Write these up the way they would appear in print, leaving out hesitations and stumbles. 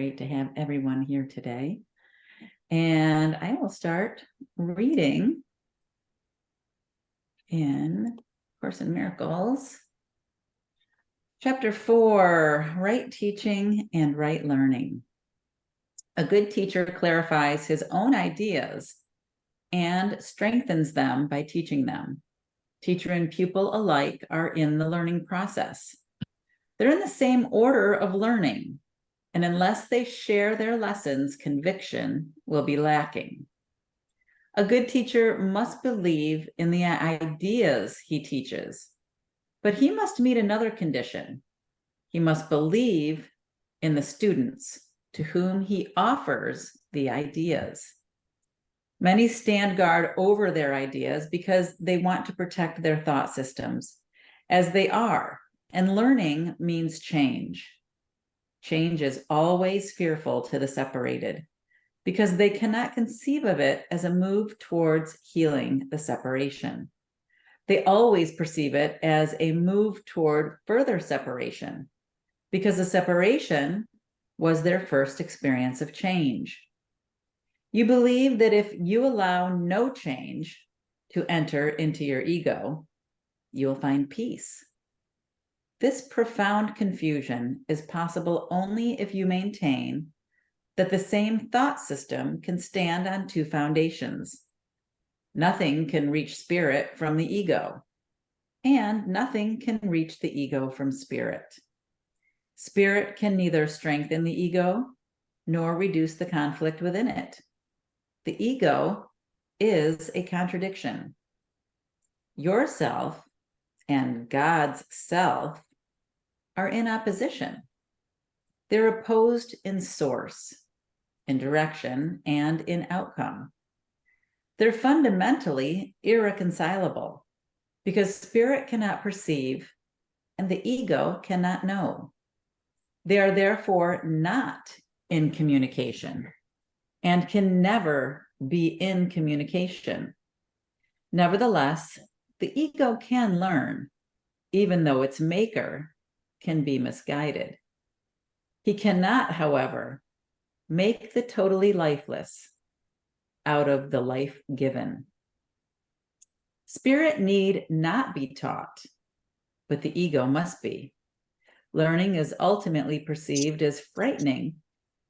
Great to have everyone here today. And I will start reading in Course in Miracles, Chapter 4, Right Teaching and Right Learning. A good teacher clarifies his own ideas and strengthens them by teaching them. Teacher and pupil alike are in the learning process. They're in the same order of learning, and unless they share their lessons, conviction will be lacking. A good teacher must believe in the ideas he teaches, but he must meet another condition. He must believe in the students to whom he offers the ideas. Many stand guard over their ideas because they want to protect their thought systems as they are, and learning means change. Change is always fearful to the separated because they cannot conceive of it as a move towards healing the separation. They always perceive it as a move toward further separation because the separation was their first experience of change. You believe that if you allow no change to enter into your ego, you will find peace. This profound confusion is possible only if you maintain that the same thought system can stand on two foundations. Nothing can reach spirit from the ego, and nothing can reach the ego from spirit. Spirit can neither strengthen the ego nor reduce the conflict within it. The ego is a contradiction. Yourself and God's self are in opposition. They're opposed in source, in direction, and in outcome. They're fundamentally irreconcilable because spirit cannot perceive and the ego cannot know. They are therefore not in communication and can never be in communication. Nevertheless, the ego can learn, even though its maker can be misguided. He cannot, however, make the totally lifeless out of the life given. Spirit need not be taught, but the ego must be. Learning is ultimately perceived as frightening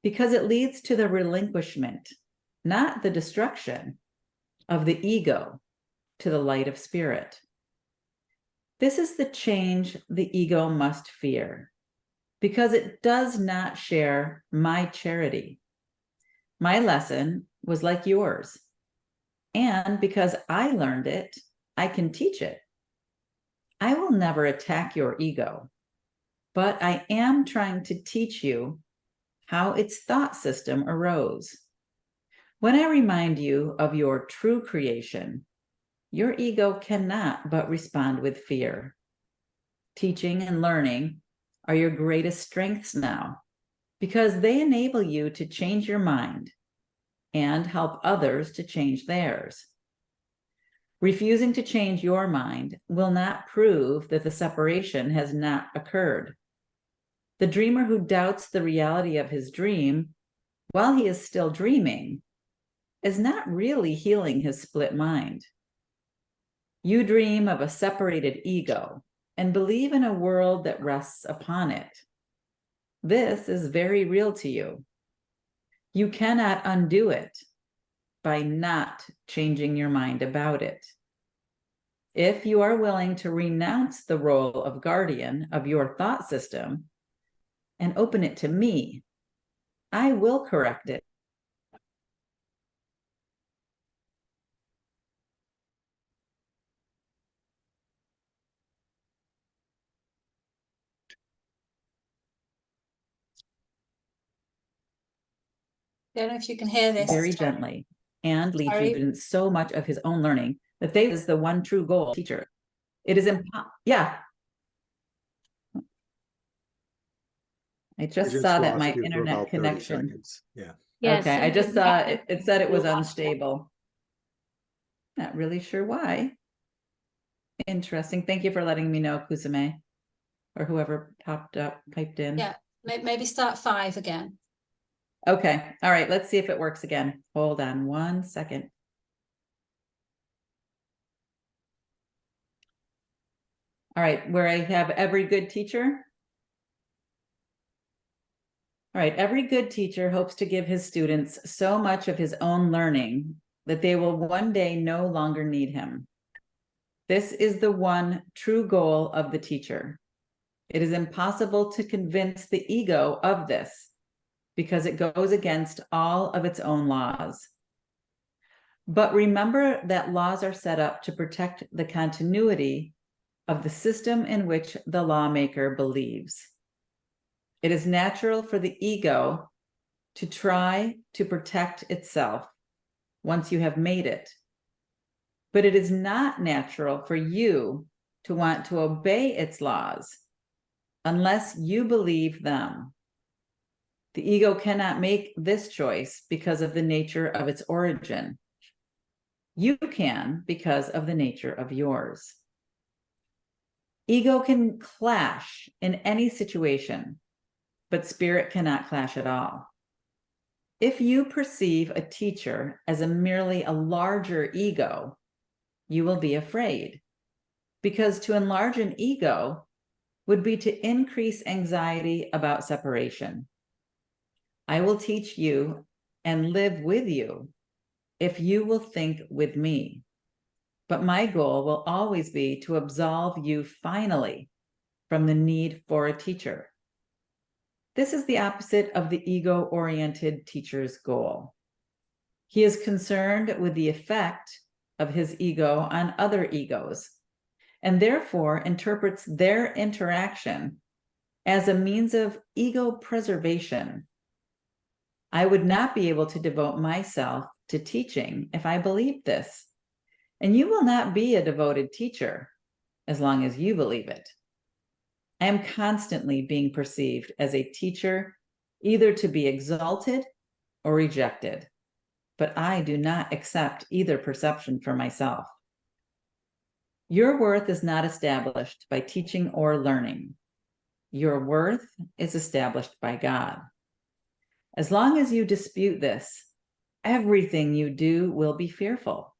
because it leads to the relinquishment, not the destruction, of the ego to the light of spirit. This is the change the ego must fear, because it does not share my charity. My lesson was like yours, and because I learned it, I can teach it. I will never attack your ego, but I am trying to teach you how its thought system arose. When I remind you of your true creation, your ego cannot but respond with fear. Teaching and learning are your greatest strengths now because they enable you to change your mind and help others to change theirs. Refusing to change your mind will not prove that the separation has not occurred. The dreamer who doubts the reality of his dream while he is still dreaming is not really healing his split mind. You dream of a separated ego and believe in a world that rests upon it. This is very real to you. You cannot undo it by not changing your mind about it. If you are willing to renounce the role of guardian of your thought system and open it to me, I will correct it. I don't know if you can hear this. Very gently, and lead you in so much of his own learning that they is the one true goal teacher. It is yeah. I just saw that my internet connection. Yeah. Yes, okay, I just saw it said it was unstable. Not really sure why. Interesting. Thank you for letting me know, Kusame, or whoever piped in. Yeah, maybe start 5 again. Okay. All right. Let's see if it works again. Hold on 1 second. All right. Where I have every good teacher. All right. Every good teacher hopes to give his students so much of his own learning that they will one day no longer need him. This is the one true goal of the teacher. It is impossible to convince the ego of this because it goes against all of its own laws. But remember that laws are set up to protect the continuity of the system in which the lawmaker believes. It is natural for the ego to try to protect itself once you have made it. But it is not natural for you to want to obey its laws unless you believe them. The ego cannot make this choice because of the nature of its origin. You can because of the nature of yours. Ego can clash in any situation, but spirit cannot clash at all. If you perceive a teacher as merely a larger ego, you will be afraid, because to enlarge an ego would be to increase anxiety about separation. I will teach you and live with you if you will think with me. But my goal will always be to absolve you finally from the need for a teacher. This is the opposite of the ego-oriented teacher's goal. He is concerned with the effect of his ego on other egos, and therefore interprets their interaction as a means of ego preservation. I would not be able to devote myself to teaching if I believed this, and you will not be a devoted teacher as long as you believe it. I am constantly being perceived as a teacher, either to be exalted or rejected, but I do not accept either perception for myself. Your worth is not established by teaching or learning. Your worth is established by God. As long as you dispute this, everything you do will be fearful,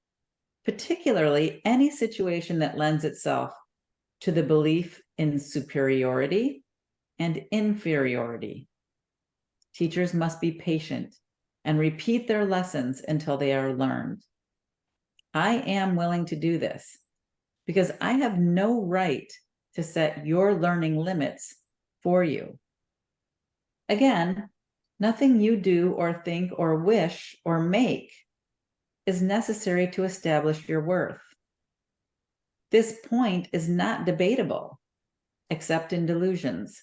particularly any situation that lends itself to the belief in superiority and inferiority. Teachers must be patient and repeat their lessons until they are learned. I am willing to do this because I have no right to set your learning limits for you. Again, nothing you do or think or wish or make is necessary to establish your worth. This point is not debatable, except in delusions.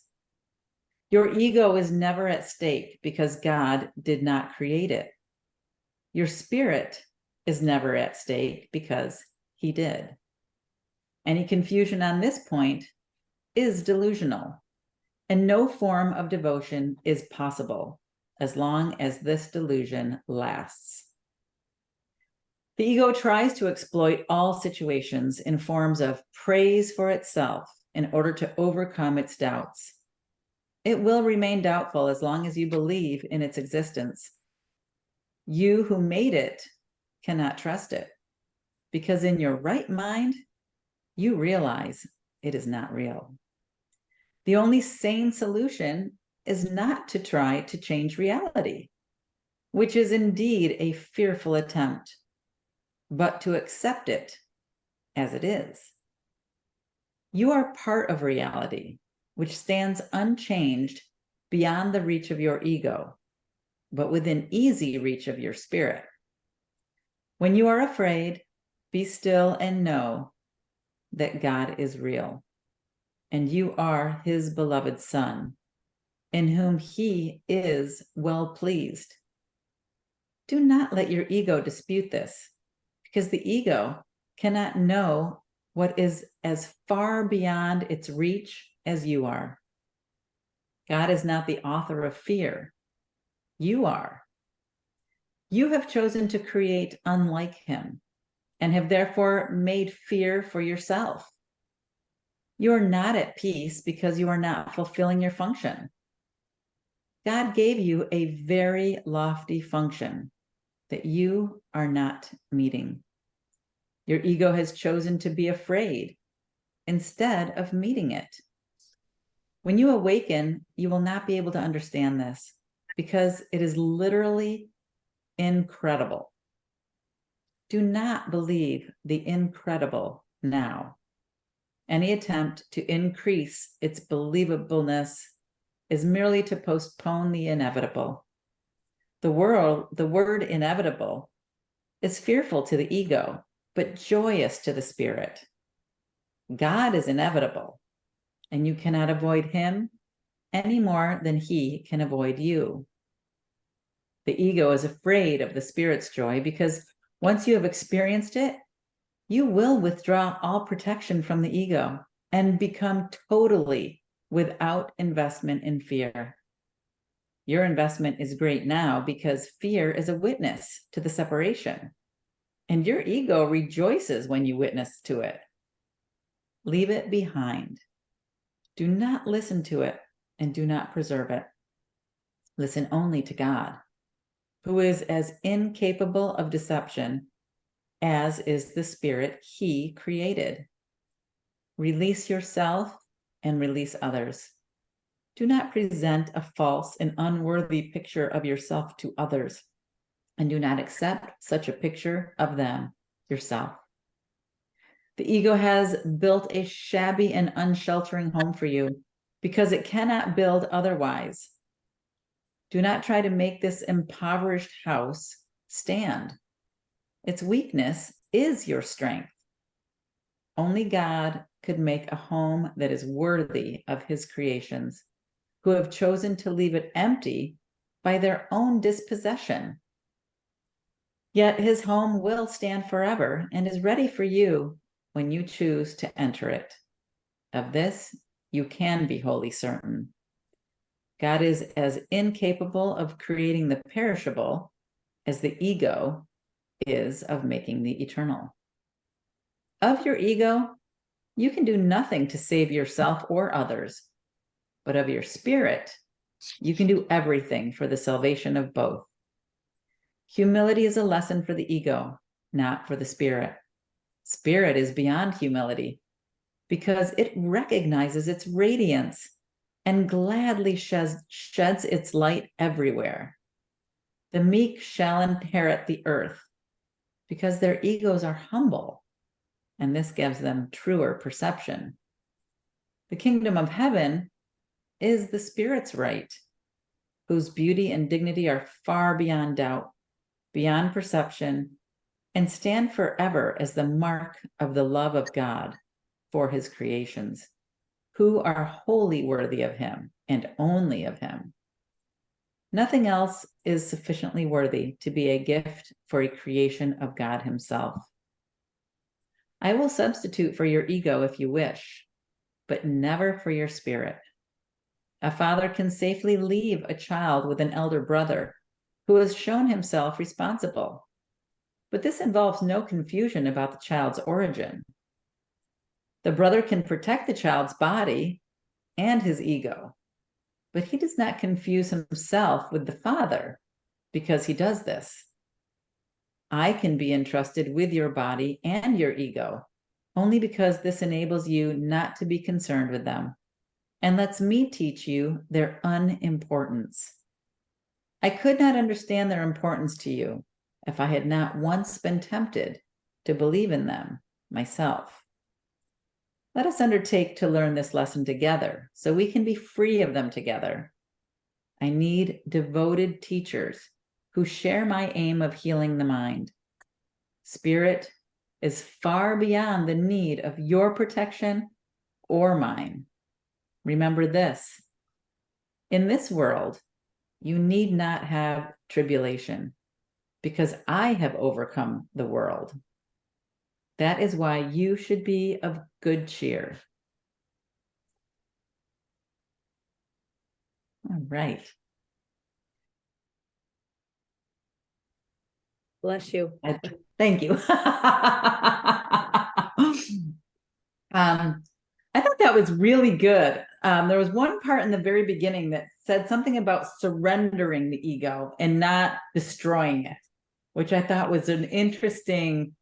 Your ego is never at stake because God did not create it. Your spirit is never at stake because he did. Any confusion on this point is delusional, and no form of devotion is possible as long as this delusion lasts. The ego tries to exploit all situations in forms of praise for itself in order to overcome its doubts. It will remain doubtful as long as you believe in its existence. You who made it cannot trust it, because in your right mind, you realize it is not real. The only sane solution is not to try to change reality, which is indeed a fearful attempt, but to accept it as it is. You are part of reality, which stands unchanged beyond the reach of your ego, but within easy reach of your spirit. When you are afraid, be still and know that God is real, and you are his beloved Son, in whom he is well pleased. Do not let your ego dispute this, because the ego cannot know what is as far beyond its reach as you are. God is not the author of fear. You are. You have chosen to create unlike him and have therefore made fear for yourself. You are not at peace because you are not fulfilling your function. God gave you a very lofty function that you are not meeting. Your ego has chosen to be afraid instead of meeting it. When you awaken, you will not be able to understand this because it is literally incredible. Do not believe the incredible now. Any attempt to increase its believableness is merely to postpone the inevitable. The word inevitable is fearful to the ego, but joyous to the spirit. God is inevitable, and you cannot avoid him any more than he can avoid you. The ego is afraid of the spirit's joy because once you have experienced it, you will withdraw all protection from the ego and become totally without investment in fear. Your investment is great now because fear is a witness to the separation, and your ego rejoices when you witness to it. Leave it behind. Do not listen to it and do not preserve it. Listen only to God, who is as incapable of deception as is the spirit he created. Release yourself and release others. Do not present a false and unworthy picture of yourself to others, and do not accept such a picture of them yourself. The ego has built a shabby and unsheltering home for you because it cannot build otherwise. Do not try to make this impoverished house stand. Its weakness is your strength. Only God could make a home that is worthy of his creations, who have chosen to leave it empty by their own dispossession. Yet his home will stand forever and is ready for you when you choose to enter it. Of this, you can be wholly certain. God is as incapable of creating the perishable as the ego is of making the eternal. Of your ego, you can do nothing to save yourself or others, but of your spirit, you can do everything for the salvation of both. Humility is a lesson for the ego, not for the spirit. Spirit is beyond humility because it recognizes its radiance and gladly sheds its light everywhere. The meek shall inherit the earth because their egos are humble, and this gives them truer perception. The kingdom of heaven is the spirit's right, whose beauty and dignity are far beyond doubt, beyond perception, and stand forever as the mark of the love of God for his creations, who are wholly worthy of him and only of him. Nothing else is sufficiently worthy to be a gift for a creation of God himself. I will substitute for your ego if you wish, but never for your spirit. A father can safely leave a child with an elder brother who has shown himself responsible, but this involves no confusion about the child's origin. The brother can protect the child's body and his ego, but he does not confuse himself with the father because he does this. I can be entrusted with your body and your ego only because this enables you not to be concerned with them and lets me teach you their unimportance. I could not understand their importance to you if I had not once been tempted to believe in them myself. Let us undertake to learn this lesson together so we can be free of them together. I need devoted teachers who share my aim of healing the mind. Spirit is far beyond the need of your protection or mine. Remember this: in this world, you need not have tribulation because I have overcome the world. That is why you should be of good cheer. All right. Bless you. Thank you. I thought that was really good. There was one part in the very beginning that said something about surrendering the ego and not destroying it, which I thought was an interesting,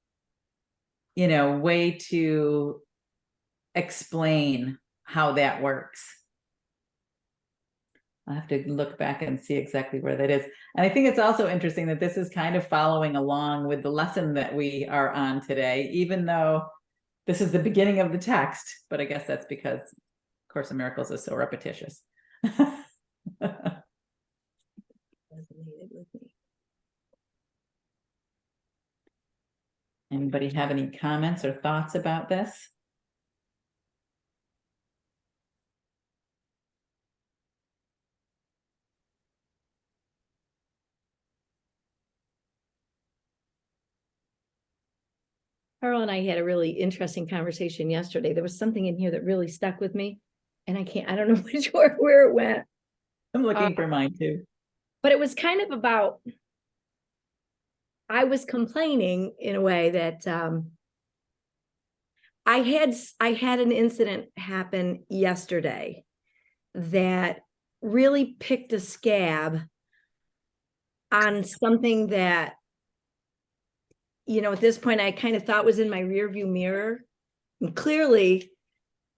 way to explain how that works. I'll have to look back and see exactly where that is. And I think it's also interesting that this is kind of following along with the lesson that we are on today, even though this is the beginning of the text, but I guess that's because Course in Miracles is so repetitious. Anybody have any comments or thoughts about this? Carl and I had a really interesting conversation yesterday. There was something in here that really stuck with me, and I don't know which or where it went. I'm looking for mine too. But it was kind of about, I was complaining in a way that I had an incident happen yesterday that really picked a scab on something that, at this point I kind of thought was in my rearview mirror. And clearly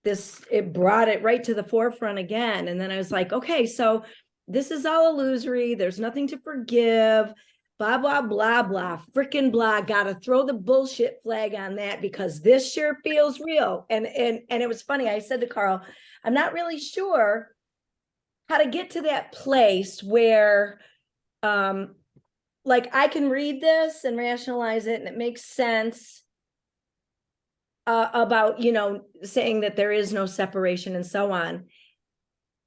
it brought it right to the forefront again. And then I was like, okay, so this is all illusory. There's nothing to forgive, blah, blah, blah, blah, freaking blah. Got to throw the bullshit flag on that because this sure feels real. And it was funny. I said to Carl, I'm not really sure how to get to that place where, like I can read this and rationalize it and it makes sense about, saying that there is no separation and so on.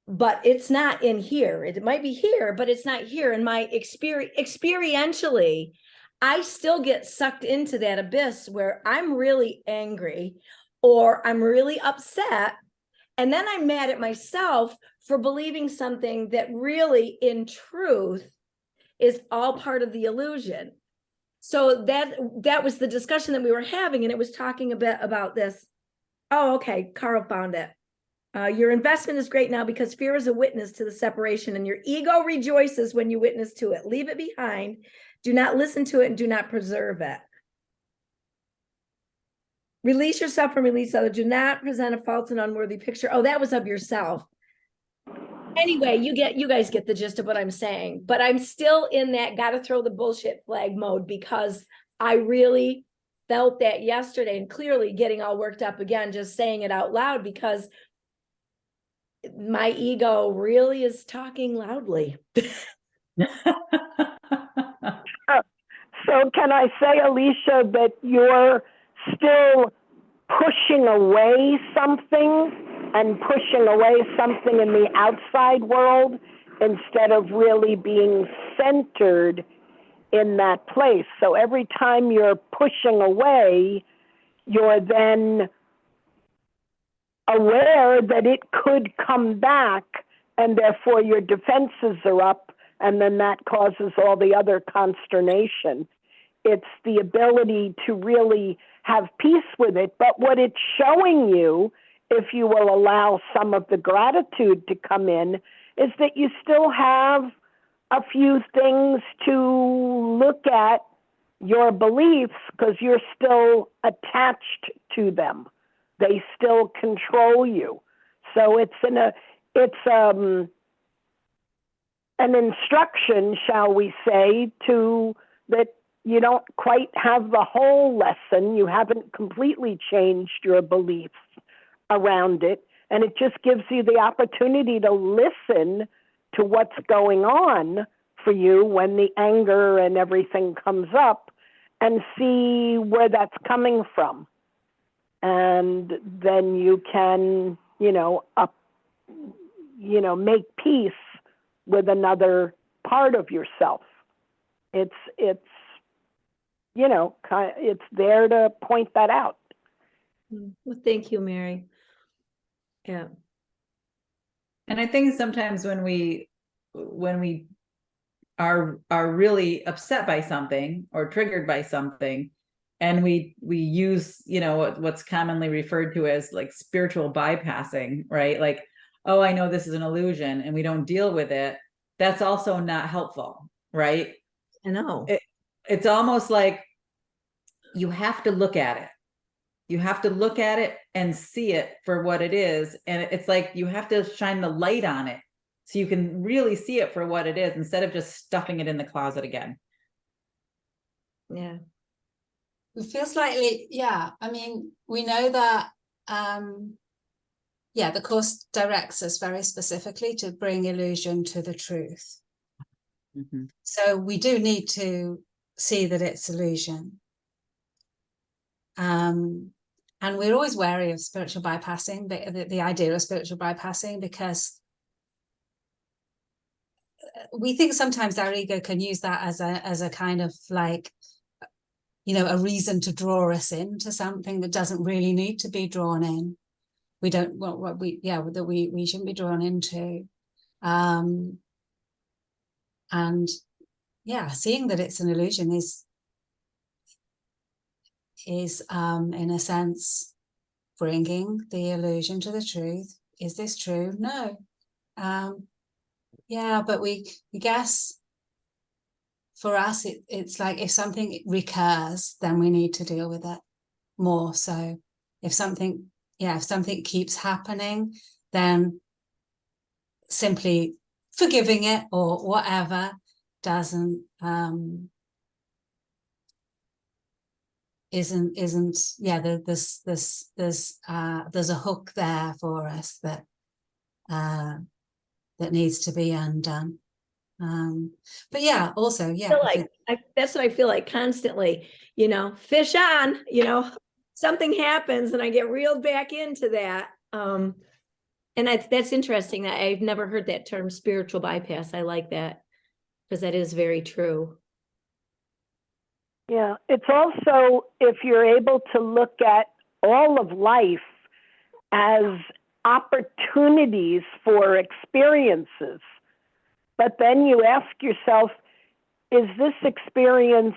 But it's not in here. It might be here, but it's not here. In my experientially, I still get sucked into that abyss where I'm really angry or I'm really upset. And then I'm mad at myself for believing something that really, in truth, is all part of the illusion. So that was the discussion that we were having, and it was talking a bit about this. Oh, okay, Carl found it. Your investment is great now because fear is a witness to the separation, and your ego rejoices when you witness to it. Leave it behind. Do not listen to it and do not preserve it. Release yourself from release others. Do not present a false and unworthy picture. Oh, that was of yourself. Anyway, you guys get the gist of what I'm saying, but I'm still in that gotta throw the bullshit flag mode because I really felt that yesterday, and clearly getting all worked up again, just saying it out loud because my ego really is talking loudly. So can I say, Alicia, that you're still pushing away something and pushing away something in the outside world instead of really being centered in that place? So every time you're pushing away, you're then aware that it could come back, and therefore your defenses are up, and then that causes all the other consternation. It's the ability to really have peace with it. But what it's showing you, if you will allow some of the gratitude to come in, is that you still have a few things to look at your beliefs because you're still attached to them. They still control you. So it's an instruction, shall we say, to that you don't quite have the whole lesson. You haven't completely changed your beliefs around it. And it just gives you the opportunity to listen to what's going on for you when the anger and everything comes up and see where that's coming from. And then you can, make peace with another part of yourself. It's there to point that out. Well, thank you, Mary. Yeah. And I think sometimes when we are really upset by something or triggered by something, and we use what's commonly referred to as like spiritual bypassing, right? Like, oh, I know this is an illusion, and we don't deal with it, that's also not helpful, right? I know. It's almost like you have to look at it. You have to look at it and see it for what it is. And it's like you have to shine the light on it so you can really see it for what it is instead of just stuffing it in the closet again. Yeah. It feels slightly, yeah. I mean, we know that, yeah, the Course directs us very specifically to bring illusion to the truth. Mm-hmm. So we do need to see that it's illusion. And we're always wary of spiritual bypassing, the idea of spiritual bypassing, because we think sometimes our ego can use that as a kind of like, you know, a reason to draw us into something that doesn't really need to be drawn in. We don't want what we, yeah, that we shouldn't be drawn into. And yeah, seeing that it's an illusion is in a sense bringing the illusion to the truth. Is this true? No. Yeah, but we guess for us it's like if something recurs, then we need to deal with it more. So if something keeps happening, then simply forgiving it or whatever doesn't isn't yeah, there's a hook there for us that needs to be undone. But yeah, also, yeah, that's what I feel like constantly, you know, fish on, you know, something happens and I get reeled back into that. And that's interesting that I've never heard that term, spiritual bypass. I like that because that is very true. Yeah, it's also if you're able to look at all of life as opportunities for experiences, but then you ask yourself, is this experience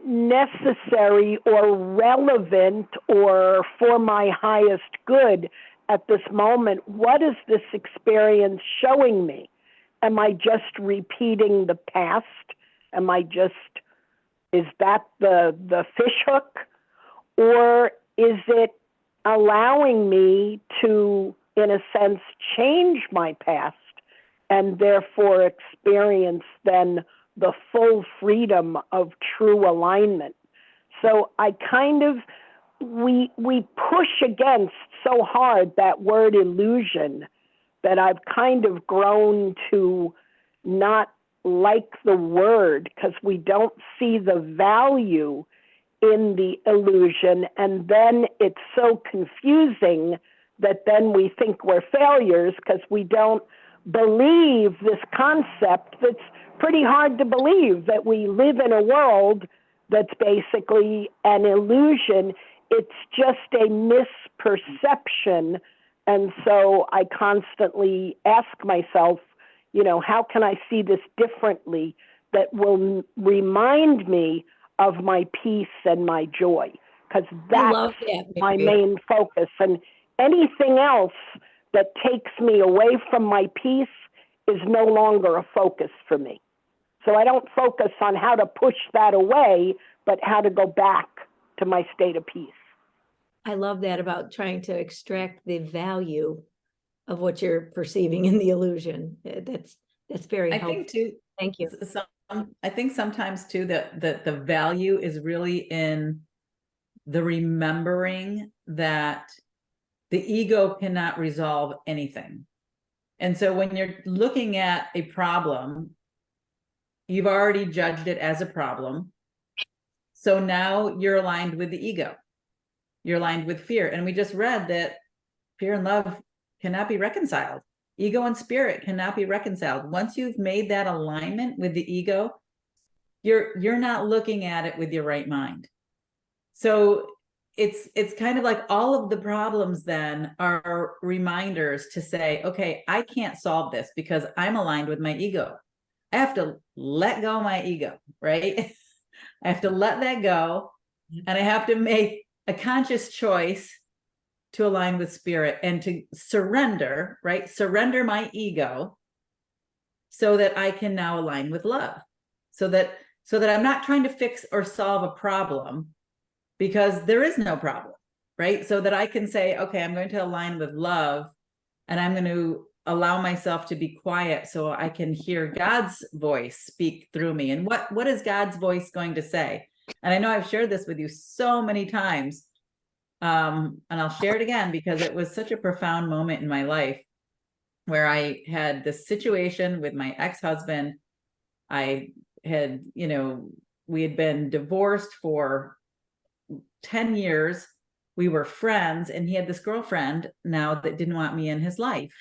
necessary or relevant or for my highest good at this moment? What is this experience showing me? Am I just repeating the past? Is that the fish hook? Or is it allowing me to, in a sense, change my past and therefore experience then the full freedom of true alignment? So I kind of, we push against so hard that word illusion that I've kind of grown to not like the word because we don't see the value in the illusion, and then it's so confusing that then we think we're failures because we don't believe this concept that's pretty hard to believe, that we live in a world that's basically an illusion. It's just a misperception. And so I constantly ask myself, you know, how can I see this differently that will remind me of my peace and my joy? Because that's my main focus. And anything else that takes me away from my peace is no longer a focus for me. So I don't focus on how to push that away, but how to go back to my state of peace. I love that about trying to extract the value of what you're perceiving in the illusion. That's very helpful. I think too. Thank you. I think sometimes too that the value is really in the remembering that the ego cannot resolve anything. And so when you're looking at a problem, you've already judged it as a problem. So now you're aligned with the ego. You're aligned with fear. And we just read that fear and love cannot be reconciled. Ego and spirit cannot be reconciled. Once you've made that alignment with the ego, you're not looking at it with your right mind. So it's kind of like all of the problems then are reminders to say, okay, I can't solve this because I'm aligned with my ego. I have to let go of my ego, right? I have to let that go, and I have to make a conscious choice to align with spirit and to surrender, right? Surrender my ego so that I can now align with love. So that I'm not trying to fix or solve a problem, because there is no problem, right? So that I can say, okay, I'm going to align with love, and I'm going to allow myself to be quiet so I can hear God's voice speak through me. And what is God's voice going to say? And I know I've shared this with you so many times, and I'll share it again because it was such a profound moment in my life where I had this situation with my ex-husband. I had, we had been divorced for 10 years. We were friends, and he had this girlfriend now that didn't want me in his life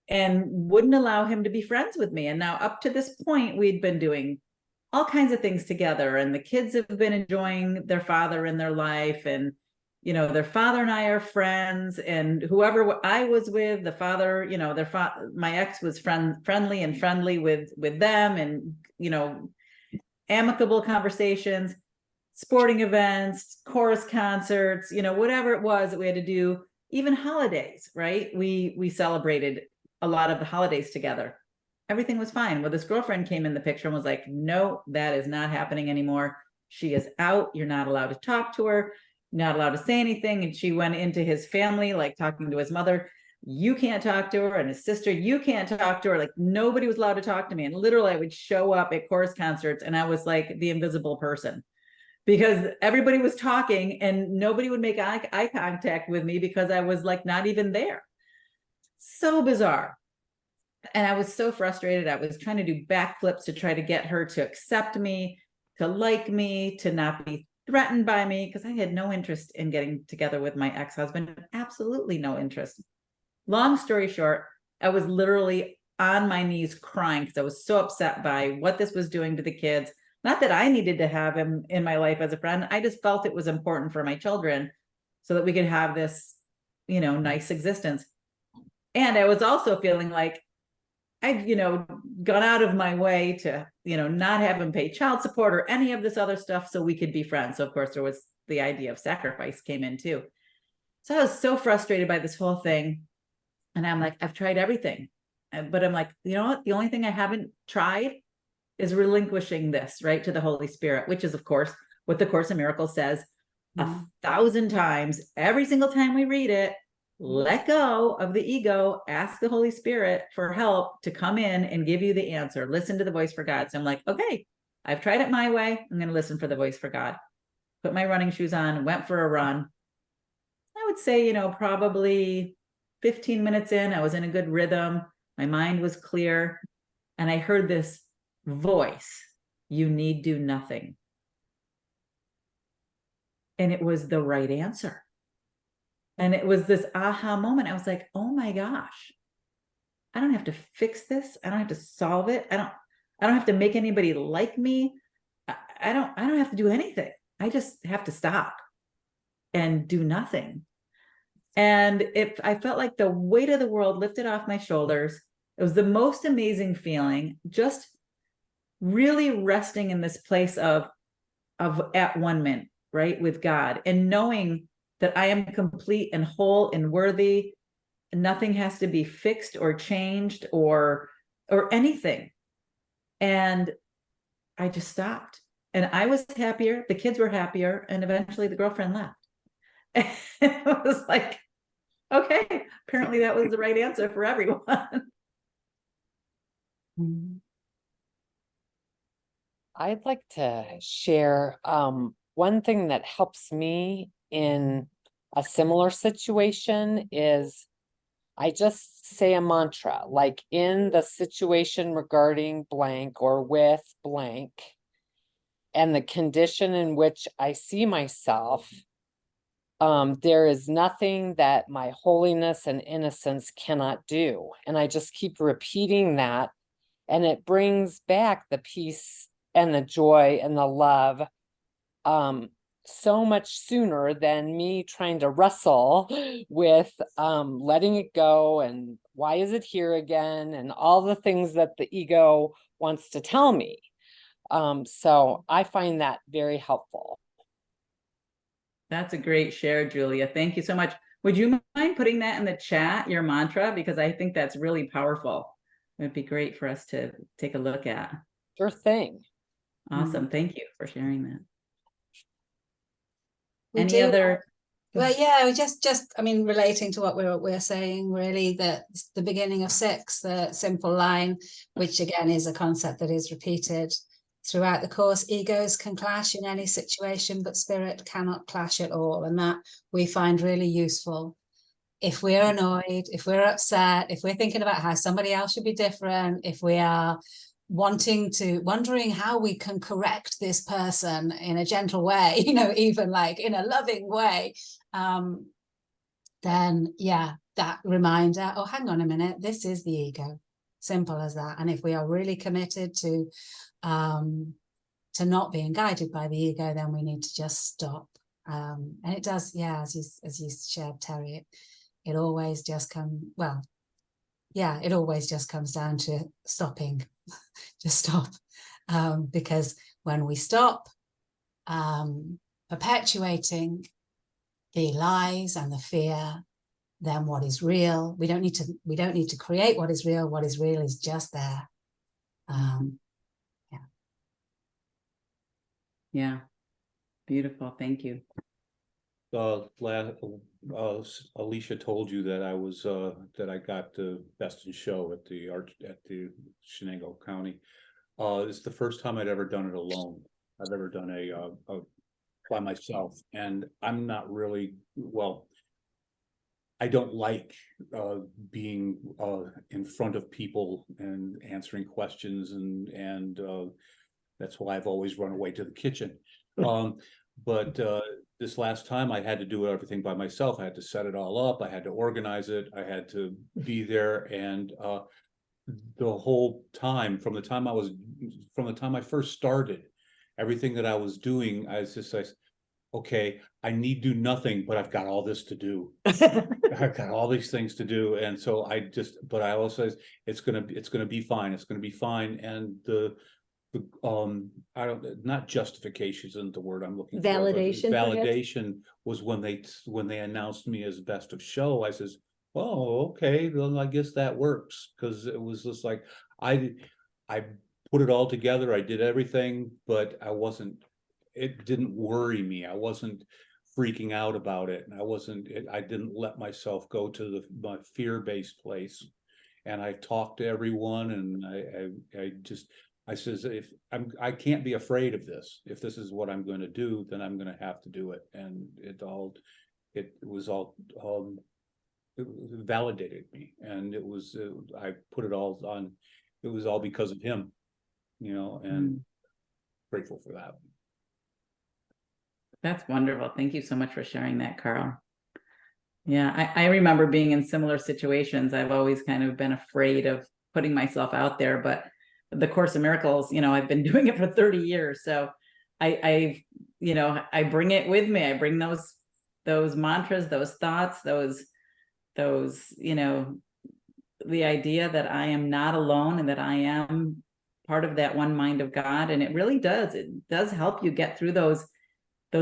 and wouldn't allow him to be friends with me. And now up to this point, we'd been doing all kinds of things together, and the kids have been enjoying their father in their life. And, their father and I are friends, and whoever I was with, the father, my ex was friendly with them, and, amicable conversations, sporting events, chorus concerts, whatever it was that we had to do, even holidays, right? We celebrated a lot of the holidays together. Everything was fine. Well, this girlfriend came in the picture and was like, no, that is not happening anymore. She is out. You're not allowed to talk to her. You're not allowed to say anything. And she went into his family, like talking to his mother. You can't talk to her. And his sister, you can't talk to her. Like, nobody was allowed to talk to me. And literally I would show up at chorus concerts and I was like the invisible person, because everybody was talking and nobody would make eye contact with me because I was like not even there. So bizarre. And I was so frustrated. I was trying to do backflips to try to get her to accept me, to like me, to not be threatened by me, because I had no interest in getting together with my ex-husband. Absolutely no interest. Long story short, I was literally on my knees crying because I was so upset by what this was doing to the kids. Not that I needed to have him in my life as a friend. I just felt it was important for my children so that we could have this, nice existence. And I was also feeling like I've, gone out of my way to, not have him pay child support or any of this other stuff so we could be friends. So of course there was the idea of sacrifice came in too. So I was so frustrated by this whole thing. And I'm like, I've tried everything, but I'm like, you know what? The only thing I haven't tried is relinquishing this, right, to the Holy Spirit, which is, of course, what the Course in Miracles says 1,000 times. Every single time we read it, let go of the ego, ask the Holy Spirit for help to come in and give you the answer. Listen to the voice for God. So I'm like, okay, I've tried it my way. I'm going to listen for the voice for God. Put my running shoes on, went for a run. I would say, probably 15 minutes in, I was in a good rhythm. My mind was clear. And I heard this voice, you need do nothing. And it was the right answer. And it was this aha moment. I was like, oh my gosh, I don't have to fix this. I don't have to solve it. I don't have to make anybody like me. I don't have to do anything. I just have to stop and do nothing. And I felt like the weight of the world lifted off my shoulders. It was the most amazing feeling, just really resting in this place of at one-ment, right, with God, and knowing that I am complete and whole and worthy. Nothing has to be fixed or changed or anything. And I just stopped, and I was happier. The kids were happier, and eventually the girlfriend left. And it was like, okay, apparently that was the right answer for everyone. I'd like to share one thing that helps me in a similar situation is I just say a mantra, like in the situation regarding blank or with blank, and the condition in which I see myself, there is nothing that my holiness and innocence cannot do. And I just keep repeating that, and it brings back the peace and the joy and the love so much sooner than me trying to wrestle with letting it go and why is it here again and all the things that the ego wants to tell me. So I find that very helpful. That's a great share, Julia. Thank you so much. Would you mind putting that in the chat, your mantra? Because I think that's really powerful. It'd be great for us to take a look at. Sure thing. Awesome. Thank you for sharing that. We Any do. other? Well, yeah, we just I mean, relating to what we're saying, really, that the beginning of 6, the simple line, which again is a concept that is repeated throughout the course. Egos can clash in any situation, but spirit cannot clash at all, and that we find really useful. If we're annoyed, if we're upset, if we're thinking about how somebody else should be different, if we are wondering how we can correct this person in a gentle way, you know, even like in a loving way, then yeah, that reminder, oh, hang on a minute, this is the ego. Simple as that. And if we are really committed to not being guided by the ego, then we need to just stop. And it does, yeah, as you shared, Terry, it always just it always just comes down to stopping. Just stop, because when we stop perpetuating the lies and the fear, then what is real, we don't need to create what is real. What is real is just there. Yeah, beautiful. Thank you. Alicia told you that I was that I got the best in show at the Shenango County. It's the first time I'd ever done it alone. I've ever done a by myself, and I'm not really well. I don't like being in front of people and answering questions, and that's why I've always run away to the kitchen. But this last time I had to do everything by myself. I had to set it all up. I had to organize it. I had to be there. And the whole time, from the time I first started, everything that I was doing, I was just like, okay, I need do nothing, but I've got all this to do. I've got all these things to do. And so but I also says, it's gonna be fine. It's gonna be fine. And not justification isn't the word I'm looking Validation, for. Validation was when they announced me as best of show. I says, oh, okay, well, I guess that works, because it was just like I put it all together. I did everything, but it didn't worry me. I wasn't freaking out about it, and I didn't let myself go to my fear-based place. And I talked to everyone, and I says, I can't be afraid of this. If this is what I'm going to do, then I'm going to have to do it. And it validated me, and I put it all on. It was all because of him, and grateful for that. That's wonderful. Thank you so much for sharing that, Carl. Yeah, I remember being in similar situations. I've always kind of been afraid of putting myself out there, but the Course in Miracles, I've been doing it for 30 years. So I bring it with me. I bring those mantras, those thoughts, those, the idea that I am not alone and that I am part of that one mind of God. And it really does. It does help you get through those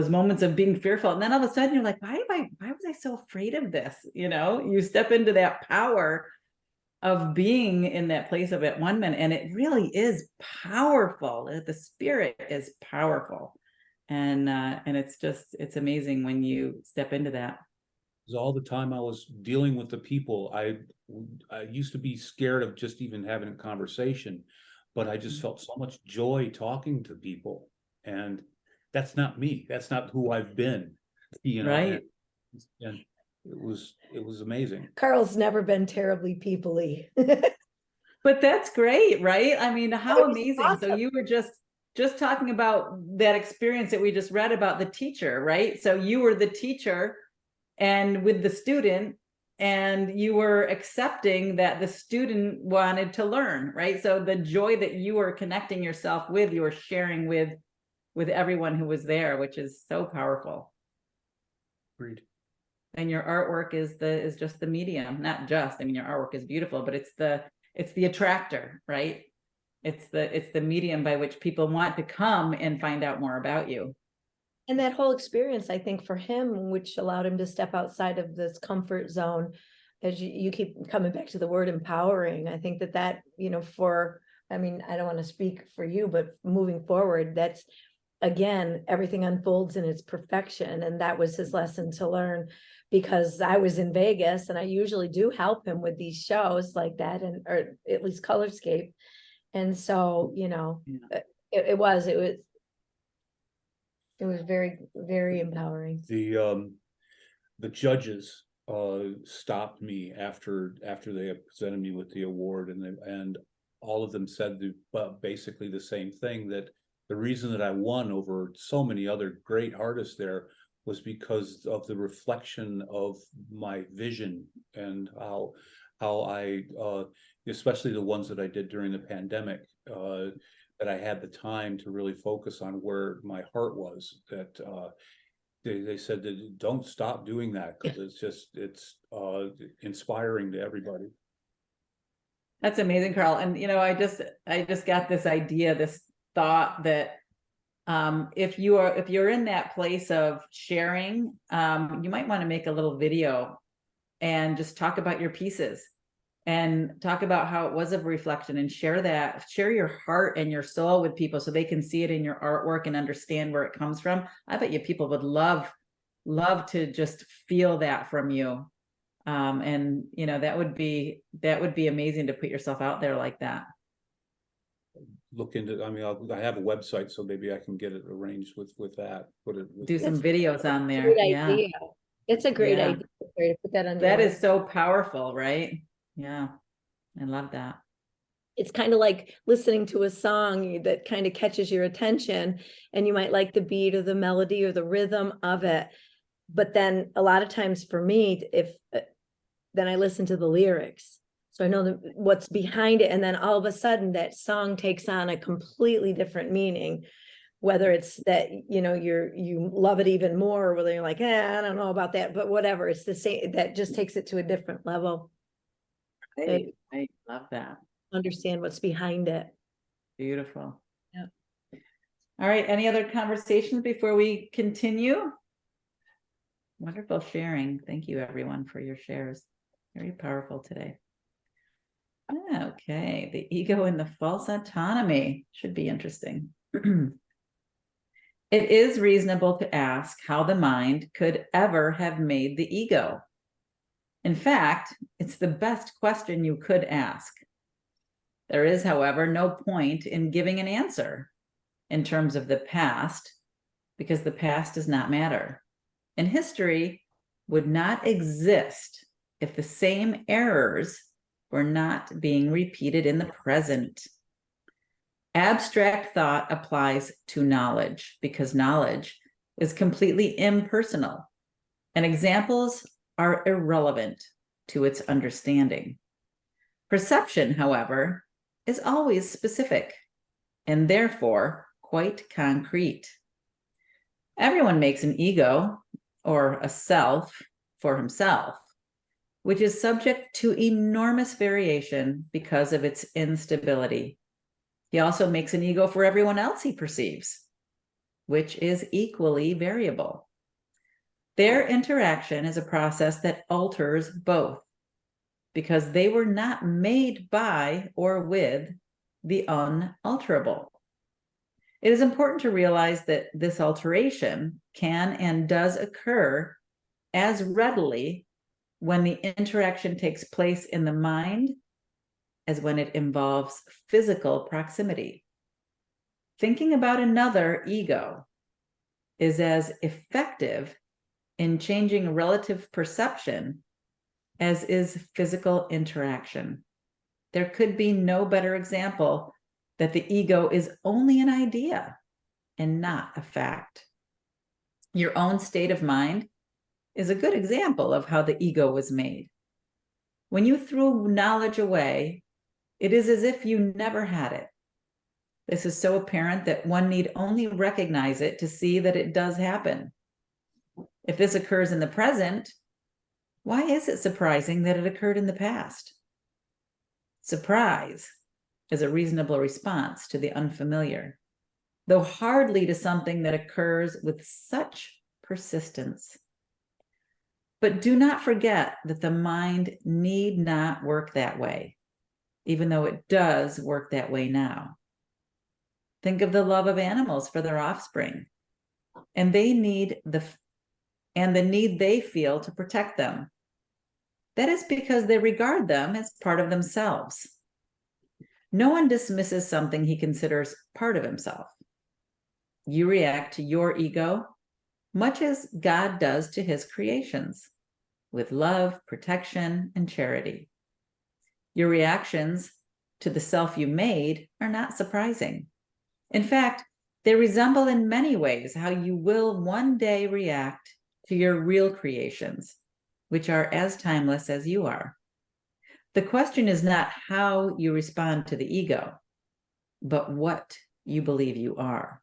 moments of being fearful. And then all of a sudden you're like, why was I so afraid of this? You step into that power of being in that place of at one minute, and it really is powerful. The spirit is powerful. And it's amazing when you step into that. All the time I was dealing with the people, I used to be scared of just even having a conversation, but I just felt so much joy talking to people. And that's not me. That's not who I've been, Right. And it was amazing. Carl's never been terribly people-y. But that's great, right? I mean, how amazing. Awesome. So you were just talking about that experience that we just read about the teacher, right? So you were the teacher and with the student, and you were accepting that the student wanted to learn, right? So the joy that you were connecting yourself with, you were sharing with everyone who was there, which is so powerful. Agreed. And your artwork is just the medium, not just, I mean, your artwork is beautiful, but it's the attractor, right? It's the medium by which people want to come and find out more about you. And that whole experience, I think, for him, which allowed him to step outside of this comfort zone, as you keep coming back to the word empowering, I think that, you know, I mean, I don't want to speak for you, but moving forward, that's, again, everything unfolds in its perfection. And that was his lesson to learn, because I was in Vegas and I usually do help him with these shows like that, and, or at least Colorscape. And so, you know, Yeah. it was very, very empowering. The judges stopped me after they had presented me with the award, and all of them said basically the same thing, that the reason that I won over so many other great artists there was because of the reflection of my vision, and how I especially the ones that I did during the pandemic, that I had the time to really focus on where my heart was. That they said that don't stop doing that, because it's inspiring to everybody. That's amazing, Carl. And you know, I just got this idea, this thought that if you're in that place of sharing, you might want to make a little video and just talk about your pieces and talk about how it was of reflection, and share your heart and your soul with people so they can see it in your artwork and understand where it comes from. I bet you people would love to just feel that from you. And you know, that would be amazing to put yourself out there like that. Look into, I mean, I have a website, so maybe I can get it arranged with that. Do some videos on there. Great Yeah. idea. It's a great Yeah. idea to put that on. That is so powerful, right? Yeah. I love that. It's kind of like listening to a song that kind of catches your attention, and you might like the beat or the melody or the rhythm of it. But then a lot of times for me, then I listen to the lyrics. So I know what's behind it. And then all of a sudden that song takes on a completely different meaning, whether it's that, you know, you love it even more, or whether you're like, I don't know about that, but whatever, it's the same, that just takes it to a different level. Hey, I love that. Understand what's behind it. Beautiful. Yeah. All right. Any other conversations before we continue? Wonderful sharing. Thank you, everyone, for your shares. Very powerful today. Okay. The ego and the false autonomy should be interesting. It is reasonable to ask how the mind could ever have made the ego. In fact, it's the best question you could ask. There is, however, no point in giving an answer in terms of the past, because the past does not matter. And history would not exist if the same errors were not being repeated in the present. Abstract thought applies to knowledge, because knowledge is completely impersonal, and examples are irrelevant to its understanding. Perception, however, is always specific and therefore quite concrete. Everyone makes an ego or a self for himself, which is subject to enormous variation because of its instability. He also makes an ego for everyone else he perceives, which is equally variable. Their interaction is a process that alters both, because they were not made by or with the unalterable. It is important to realize that this alteration can and does occur as readily when the interaction takes place in the mind as when it involves physical proximity. Thinking about another ego is as effective in changing relative perception as is physical interaction. There could be no better example that the ego is only an idea and not a fact. Your own state of mind is a good example of how the ego was made. When you threw knowledge away, it is as if you never had it. This is so apparent that one need only recognize it to see that it does happen. If this occurs in the present, why is it surprising that it occurred in the past? Surprise is a reasonable response to the unfamiliar. though hardly to something that occurs with such persistence. But do not forget that the mind need not work that way, even though it does work that way now. Think of the love of animals for their offspring, and the need they feel to protect them. That is because they regard them as part of themselves. No one dismisses something he considers part of himself. You react to your ego much as God does to his creations, with love, protection, and charity. Your reactions to the self you made are not surprising. In fact, they resemble in many ways how you will one day react to your real creations, which are as timeless as you are. The question is not how you respond to the ego, but what you believe you are.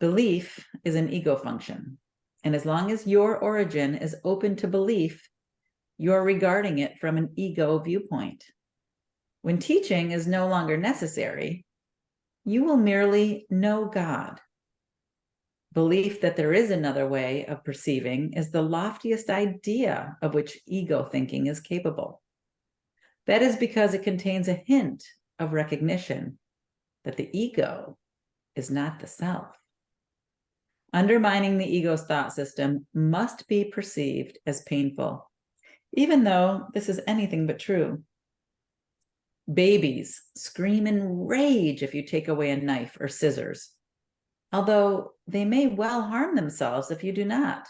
Belief is an ego function, and as long as your origin is open to belief, you're regarding it from an ego viewpoint. When teaching is no longer necessary, you will merely know God. Belief that there is another way of perceiving is the loftiest idea of which ego thinking is capable. That is because it contains a hint of recognition that the ego is not the self. Undermining the ego's thought system must be perceived as painful, even though this is anything but true. Babies scream in rage if you take away a knife or scissors, although they may well harm themselves if you do not.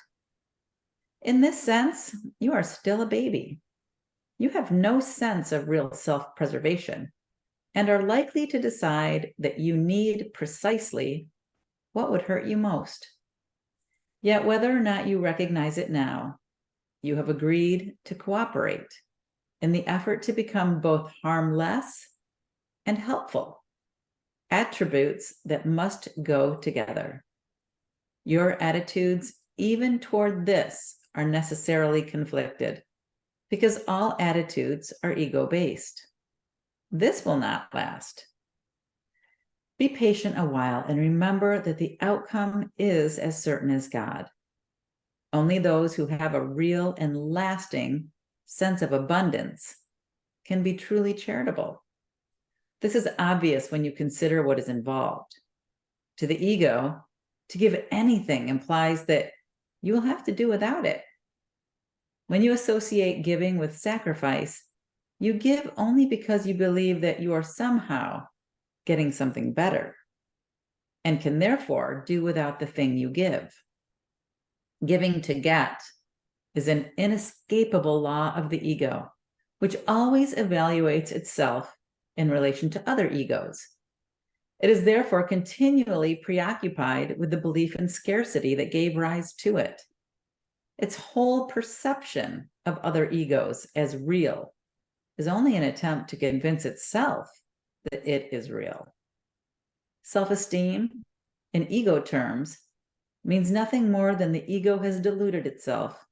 In this sense, you are still a baby. You have no sense of real self-preservation and are likely to decide that you need precisely what would hurt you most. Yet whether or not you recognize it now, you have agreed to cooperate in the effort to become both harmless and helpful, attributes that must go together. Your attitudes, even toward this, are necessarily conflicted, because all attitudes are ego-based. This will not last. Be patient a while and remember that the outcome is as certain as God. Only those who have a real and lasting sense of abundance can be truly charitable. This is obvious when you consider what is involved. To the ego, to give anything implies that you will have to do without it. When you associate giving with sacrifice, you give only because you believe that you are somehow getting something better and can therefore do without the thing you give. Giving to get is an inescapable law of the ego, which always evaluates itself in relation to other egos. It is therefore continually preoccupied with the belief in scarcity that gave rise to it. Its whole perception of other egos as real is only an attempt to convince itself that it is real. Self-esteem, in ego terms, means nothing more than the ego has deluded itself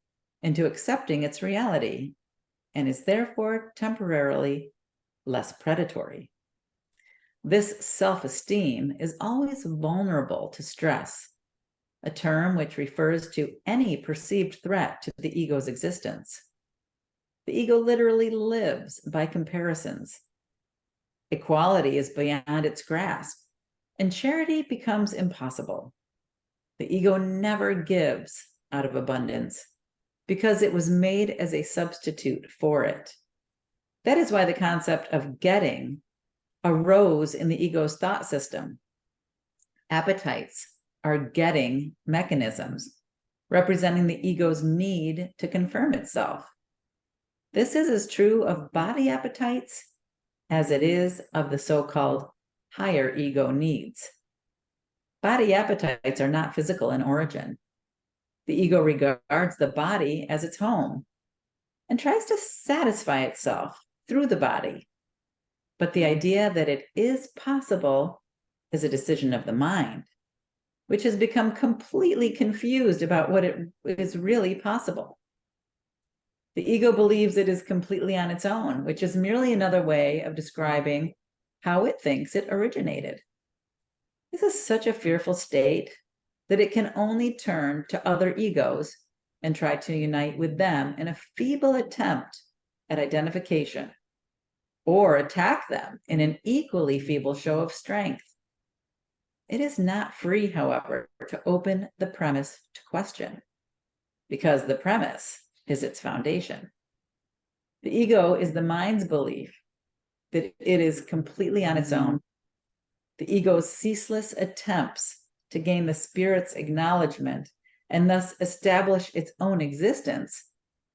into accepting its reality and is therefore temporarily less predatory. This self-esteem is always vulnerable to stress, a term which refers to any perceived threat to the ego's existence. The ego literally lives by comparisons. Equality is beyond its grasp, and charity becomes impossible. The ego never gives out of abundance because it was made as a substitute for it. That is why the concept of getting arose in the ego's thought system. Appetites are getting mechanisms representing the ego's need to confirm itself. This is as true of body appetites as it is of the so-called higher ego needs. Body appetites are not physical in origin. The ego regards the body as its home and tries to satisfy itself through the body. But the idea that it is possible is a decision of the mind, which has become completely confused about what it is really possible. The ego believes it is completely on its own, which is merely another way of describing how it thinks it originated. This is such a fearful state that it can only turn to other egos and try to unite with them in a feeble attempt at identification, or attack them in an equally feeble show of strength. It is not free, however, to open the premise to question, because the premise is its foundation. The ego is the mind's belief that it is completely on its own. The ego's ceaseless attempts to gain the spirit's acknowledgement and thus establish its own existence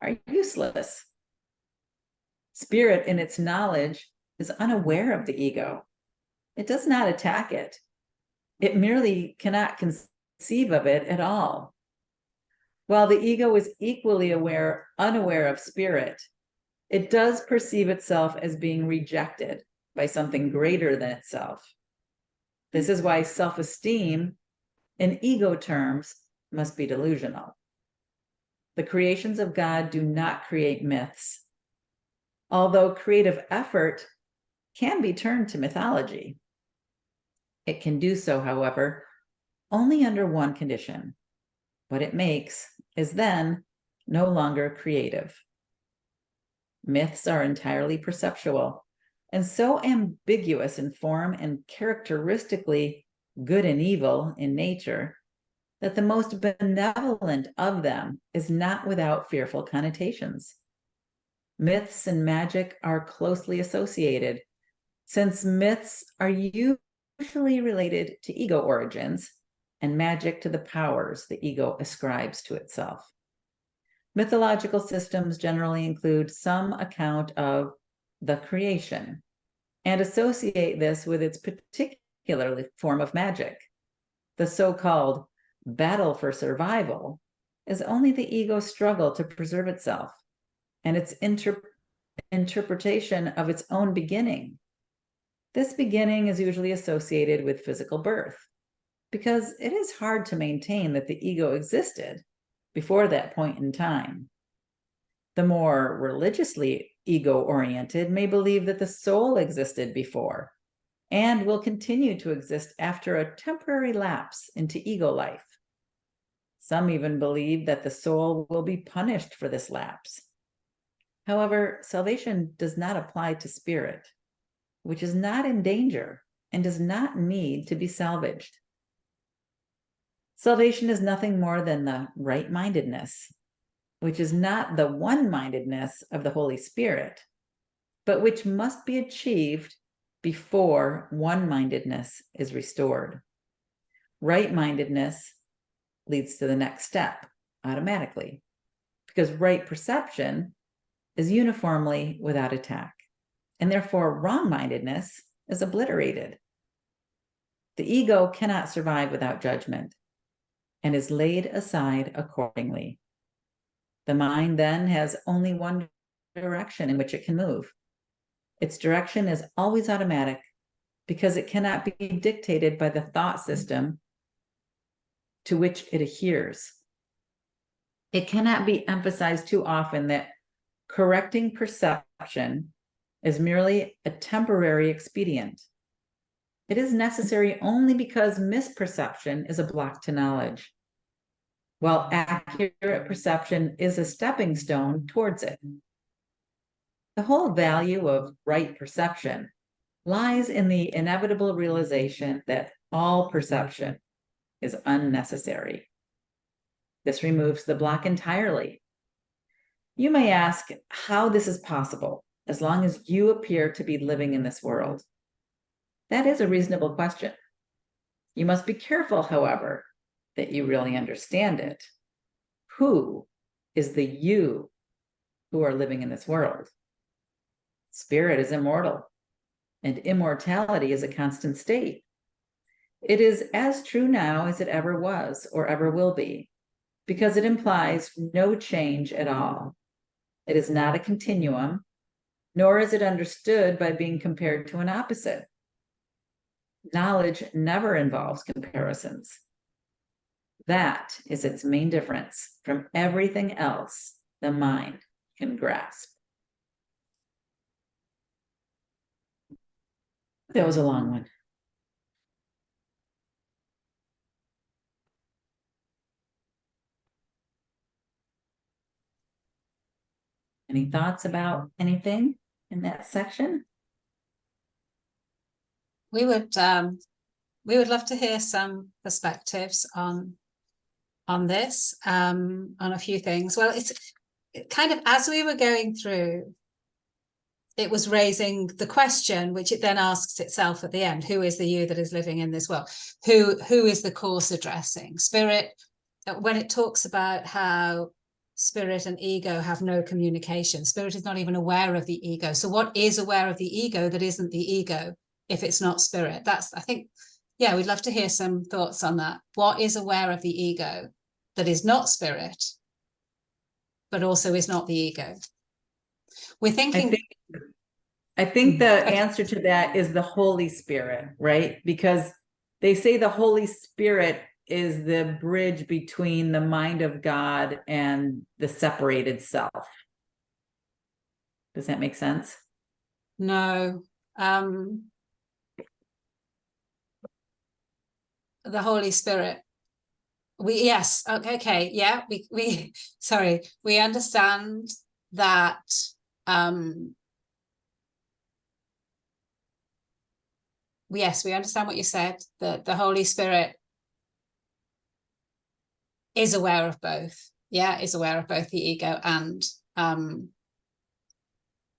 are useless. Spirit, in its knowledge, is unaware of the ego. It does not attack it. It merely cannot conceive of it at all. While the ego is equally unaware of spirit, it does perceive itself as being rejected by something greater than itself. This is why self-esteem, in ego terms, must be delusional. The creations of God do not create myths, although creative effort can be turned to mythology. It can do so, however, only under one condition. What it makes is then no longer creative. Myths are entirely perceptual and so ambiguous in form and characteristically good and evil in nature that the most benevolent of them is not without fearful connotations. Myths and magic are closely associated, since myths are usually related to ego origins and magic to the powers the ego ascribes to itself. Mythological systems generally include some account of the creation and associate this with its particular form of magic. The so-called battle for survival is only the ego's struggle to preserve itself and its interpretation of its own beginning. This beginning is usually associated with physical birth, because it is hard to maintain that the ego existed before that point in time. The more religiously ego-oriented may believe that the soul existed before and will continue to exist after a temporary lapse into ego life. Some even believe that the soul will be punished for this lapse. However, salvation does not apply to spirit, which is not in danger and does not need to be salvaged. Salvation is nothing more than the right-mindedness, which is not the one-mindedness of the Holy Spirit, but which must be achieved before one-mindedness is restored. Right-mindedness leads to the next step automatically, because right perception is uniformly without attack, and therefore wrong-mindedness is obliterated. The ego cannot survive without judgment and is laid aside accordingly. The mind then has only one direction in which it can move. Its direction is always automatic because it cannot be dictated by the thought system to which it adheres. It cannot be emphasized too often that correcting perception is merely a temporary expedient. It is necessary only because misperception is a block to knowledge, while accurate perception is a stepping stone towards it. The whole value of right perception lies in the inevitable realization that all perception is unnecessary. This removes the block entirely. You may ask how this is possible as long as you appear to be living in this world. That is a reasonable question. You must be careful, however, that you really understand it. Who is the you who are living in this world? Spirit is immortal, and immortality is a constant state. It is as true now as it ever was or ever will be, because it implies no change at all. It is not a continuum, nor is it understood by being compared to an opposite. Knowledge never involves comparisons. That is its main difference from everything else the mind can grasp. That was a long one. Any thoughts about anything in that section? We would love to hear some perspectives on this, on a few things. Well, it's kind of, as we were going through, it was raising the question, which it then asks itself at the end: who is the you that is living in this world? Who is the course addressing? Spirit, when it talks about how spirit and ego have no communication, spirit is not even aware of the ego. So what is aware of the ego that isn't the ego if it's not spirit? That's, I think, yeah, we'd love to hear some thoughts on that. What is aware of the ego that is not spirit, but also is not the ego? We're thinking. I think the answer to that is the Holy Spirit, right? Because they say the Holy Spirit is the bridge between the mind of God and the separated self. Does that make sense? No. The Holy Spirit. Yes, okay, yeah, we sorry, we understand that yes, we understand what you said, that the Holy Spirit is aware of both. Yeah, is aware of both the ego and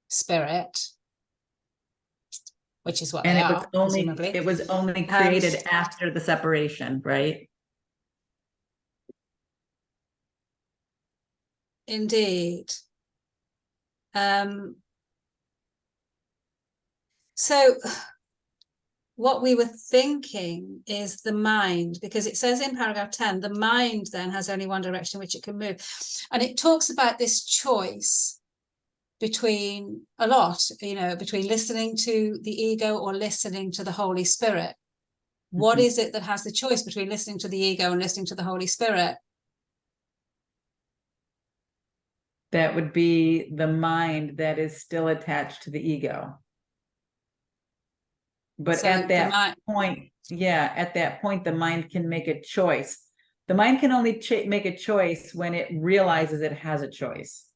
spirit, which is what And they it was are, only presumably. it was only created after the separation, right? Indeed. So what we were thinking is the mind, because it says in paragraph 10, the mind then has only one direction which it can move. And it talks about this choice between a lot, you know, between listening to the ego or listening to the Holy Spirit. What is it that has the choice between listening to the ego and listening to the Holy Spirit? That would be the mind that is still attached to the ego. But So at that point, yeah, at that point, the mind can make a choice. The mind can only make a choice when it realizes it has a choice.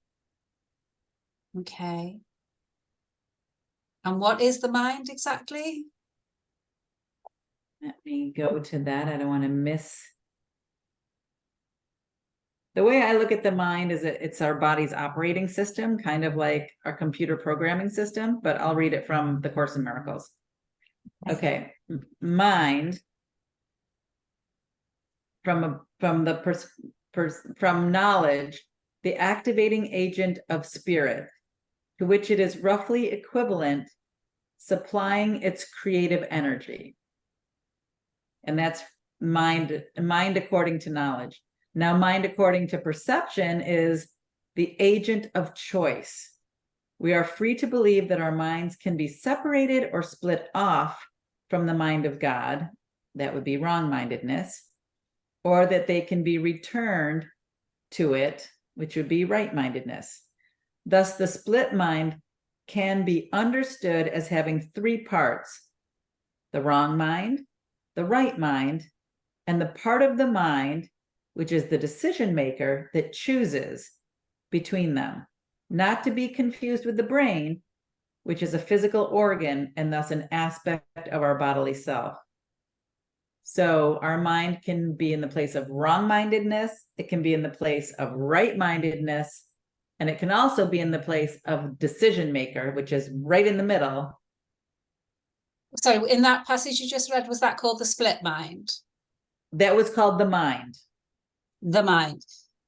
Okay. And what is the mind exactly? Let me go to that. I don't want to miss. The way I look at the mind is that it's our body's operating system, kind of like our computer programming system, but I'll read it from the Course in Miracles. Okay, mind from knowledge, the activating agent of spirit, to which it is roughly equivalent, supplying its creative energy. And that's mind according to knowledge. Now, mind according to perception is the agent of choice. We are free to believe that our minds can be separated or split off from the mind of God. That would be wrong-mindedness. Or that they can be returned to it, which would be right-mindedness. Thus, the split mind can be understood as having three parts: the wrong mind, the right mind, and the part of the mind, which is the decision maker, that chooses between them, not to be confused with the brain, which is a physical organ and thus an aspect of our bodily self. So our mind can be in the place of wrong-mindedness, it can be in the place of right-mindedness, and it can also be in the place of decision maker, which is right in the middle. So in that passage you just read, was that called the split mind? That was called the mind. The mind.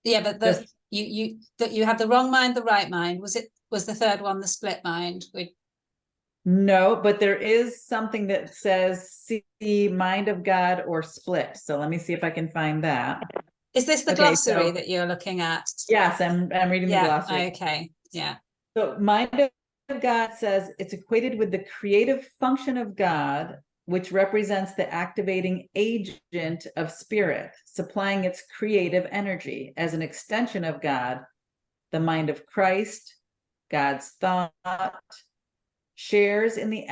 Yeah, but you had the wrong mind, the right mind. Was the third one the split mind? No, but there is something that says see mind of God or split. So let me see if I can find that. Is this the glossary that you're looking at? Yes, I'm reading the glossary. Okay, yeah. So mind of God says it's equated with the creative function of God, which represents the activating agent of spirit, supplying its creative energy as an extension of God. The mind of Christ, God's thought, shares in the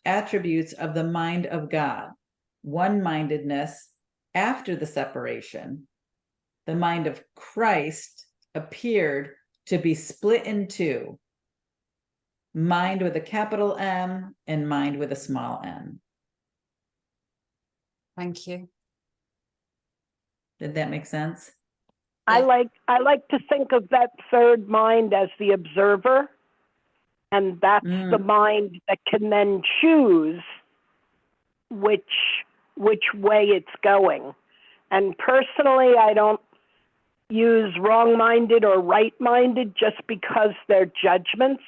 attributes of the mind of God: one-mindedness after the separation. The mind of Christ appeared to be split in two, mind with a capital M and mind with a small m. Thank you. Did that make sense? I Yeah. like to think of that third mind as the observer, and that's the mind that can then choose which way it's going. And personally, I don't use wrong-minded or right-minded just because they're judgments.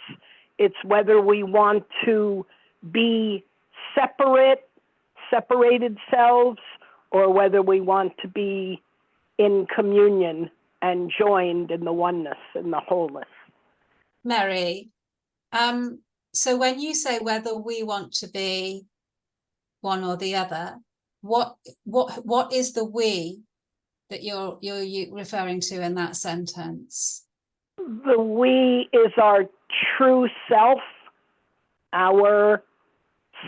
It's whether we want to be separated selves, or whether we want to be in communion and joined in the oneness, in the wholeness. Mary, so when you say whether we want to be one or the other, what is the we that you're referring to in that sentence? The we is our true self, our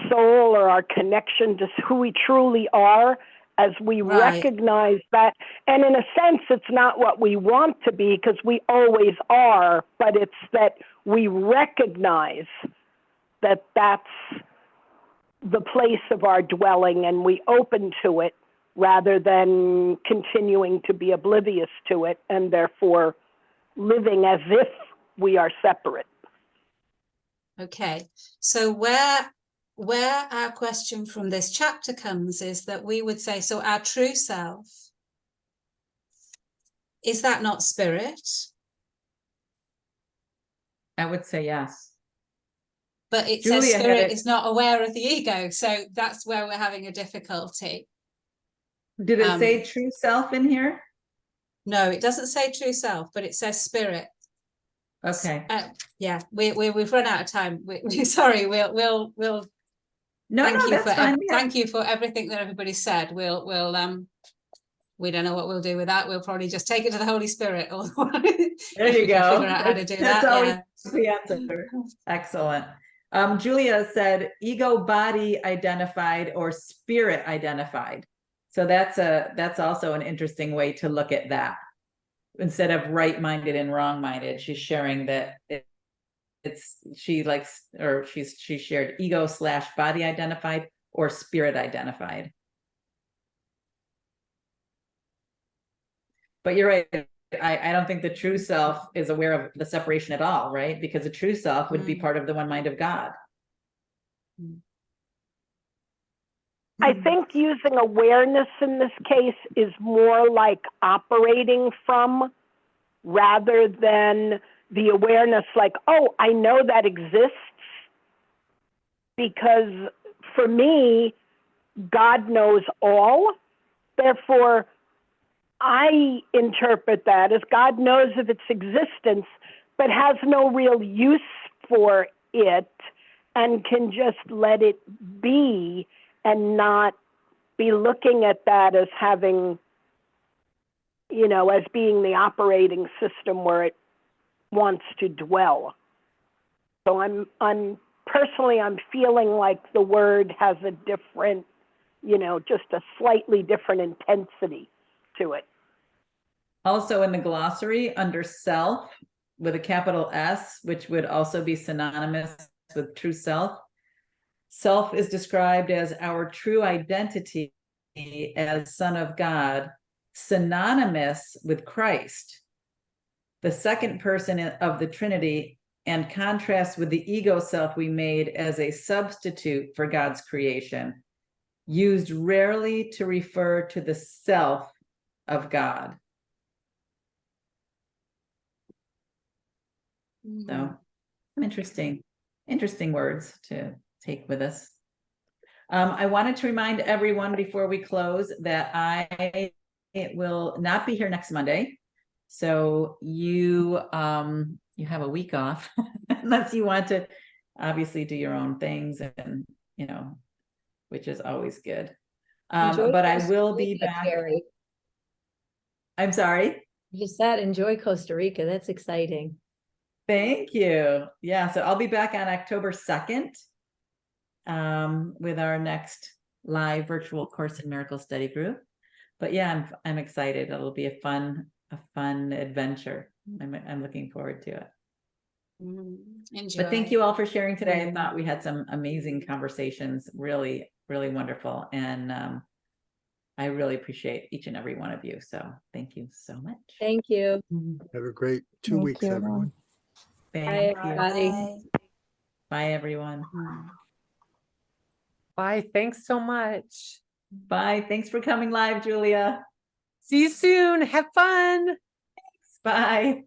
soul, or our connection to who we truly are, as we recognize that. And in a sense, it's not what we want to be, because we always are, but it's that we recognize that that's the place of our dwelling, and we open to it rather than continuing to be oblivious to it, and therefore living as if we are separate. Okay, so where our question from this chapter comes is that we would say, so our true self, is that not spirit? I would say yes. But it Julia says had spirit it- is not aware of the ego, so that's where we're having a difficulty. Did it say true self in here? No, it doesn't say true self, but it says spirit. Okay. Yeah, we've run out of time. Sorry, we'll No, that's fine. Thank you for everything that everybody said. We'll we don't know what we'll do with that. We'll probably just take it to the Holy Spirit. Or There you go. Figure out how to do that's that. always Yeah. the answer. Excellent. Julia said ego body identified or spirit identified. So that's also an interesting way to look at that. Instead of right-minded and wrong-minded, she's sharing that she shared ego / body identified or spirit identified. But you're right. I don't think the true self is aware of the separation at all, right? Because the true self would be part of the one mind of God. I think using awareness in this case is more like operating from, rather than the awareness like, oh, I know that exists. Because for me, God knows all. Therefore, I interpret that as God knows of its existence, but has no real use for it, and can just let it be and not be looking at that as having, as being the operating system where it wants to dwell. So I'm personally feeling like the word has a different, just a slightly different intensity to it. Also in the glossary under self with a capital S, which would also be synonymous with true self. Self is described as our true identity as Son of God, synonymous with Christ, the second person of the Trinity, and contrast with the ego self we made as a substitute for God's creation, used rarely to refer to the self of God. So interesting words to take with us. I wanted to remind everyone before we close that I will not be here next Monday. So you have a week off unless you want to obviously do your own things, and which is always good. But I will be back. Carrie. I'm sorry. You just said enjoy Costa Rica. That's exciting. Thank you. Yeah, so I'll be back on October 2nd with our next live virtual Course in Miracles study group. But yeah, I'm excited. It'll be a fun adventure. I'm looking forward to it. Enjoy. But thank you all for sharing today. I thought we had some amazing conversations, really, really wonderful. And I really appreciate each and every one of you. So thank you so much. Thank you. Have a great 2 Thank weeks, you. everyone. Thank Bye, you. everybody. Bye, everyone. Bye. Thanks so much. Bye. Thanks for coming live, Julia. See you soon. Have fun. Bye.